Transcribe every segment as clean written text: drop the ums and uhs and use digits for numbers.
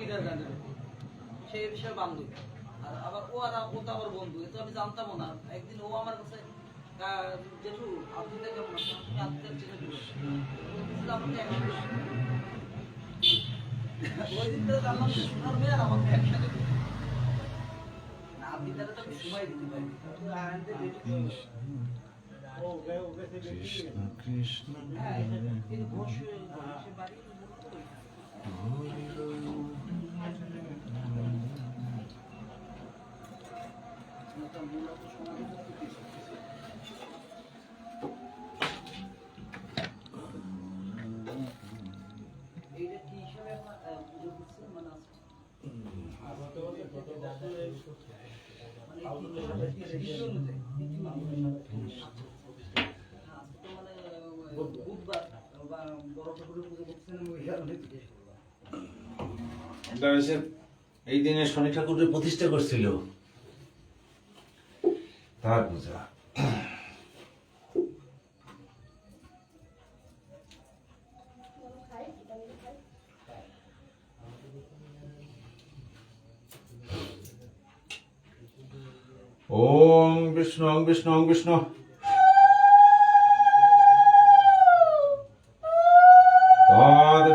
Guitar গানের সেই বিষয়ে বান্ধব আর আবার ও তো আমার বন্ধু এ তো আমি জানতামও না একদিন ও আমার কাছে জেঠু আব্দুলটা কেমন আছে তুমি আব্দুলের চিনে দিল আমাকে ওই দিন ধরে জানলাম যে সোনার মেয়ে আর আমাকে একসাথে না আব্দুলটারে তো আমি সময় দিতে পারি কৃষ্ণ কৃষ্ণ কিন্তু ঘোষ বাড়ি এই দিনে শনি ঠাকুরের প্রতিষ্ঠা করছিল তার পূজা। ওম বিষ্ণু ওম বিষ্ণু ওম বিষ্ণু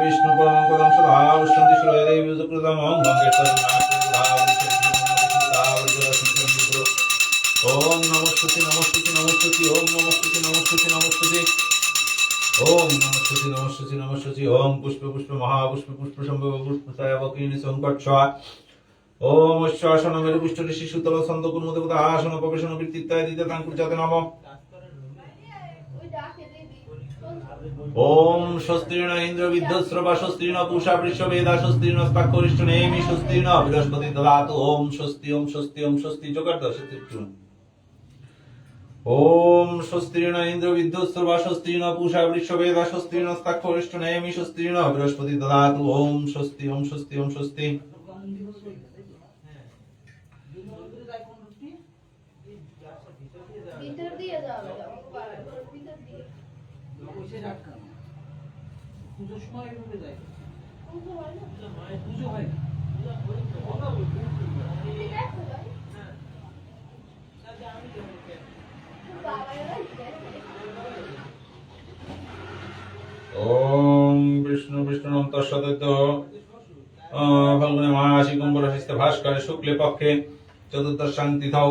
বিষ্ণু পরম পদম সদা উষ্ণতি শ্রয়দেবী বিজকৃতম ওম ওম নমস্তুতি নমস্তুতি নমস্তুতি ওম নমস্তুতি নমস্তুতি নমস্তুতি ওম নমস্তুতি নমস্তুতি নমস্তুতি ওম পুষ্প পুষ্প মহাপুষ্প পুষ্প সম্ভব পুষ্প সায়বকিনী সংকট্ছ ওম অশ্বাসন মেরু পুষ্ট ঋষি সুতল ছন্দ কুর্মদেবতা আসন প্রবেশন বৃত্তিত্বায় দিতে তাঙ্কুর যাতে নম ওম স্বস্তির্ণ ইন্দ্র বিদ্ধস্রবা স্বস্তির্ণ পূষা বৃষবেদা স্বস্তির্ণ স্তাক্ষরিষ্ঠ নেমি স্বস্তির্ণ বৃহস্পতি দদাতু ওম স্বস্তি ওম স্বস্তি ওম স্বস্তি জগদ্দশ তিত্রুম ওম স্বস্তির্ণ ইন্দ্র বিদ্ধস্রবা স্বস্তির্ণ পূষা বৃষবেদা স্বস্তির্ণ স্তাক্ষরিষ্ঠ নেমি স্বস্তির্ণ বৃহস্পতি দদাতু ওম স্বস্তি ওম স্বস্তি ওম স্বস্তি ভিতর দিয়ে যাবে ভিতর দিয়ে পুজোর সময় এভাবে যায় পুজো হয় না পুজো হয় না ওম বিষ্ণু বিষ্ণু তৎসদিত ফাল্গুনে মাসি কুম্ভ রাশিতে ভাস্করে শুক্লে পক্ষে চতুর্দশ শান্তি থাও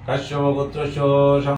কাশ্যপ গোত্রস্য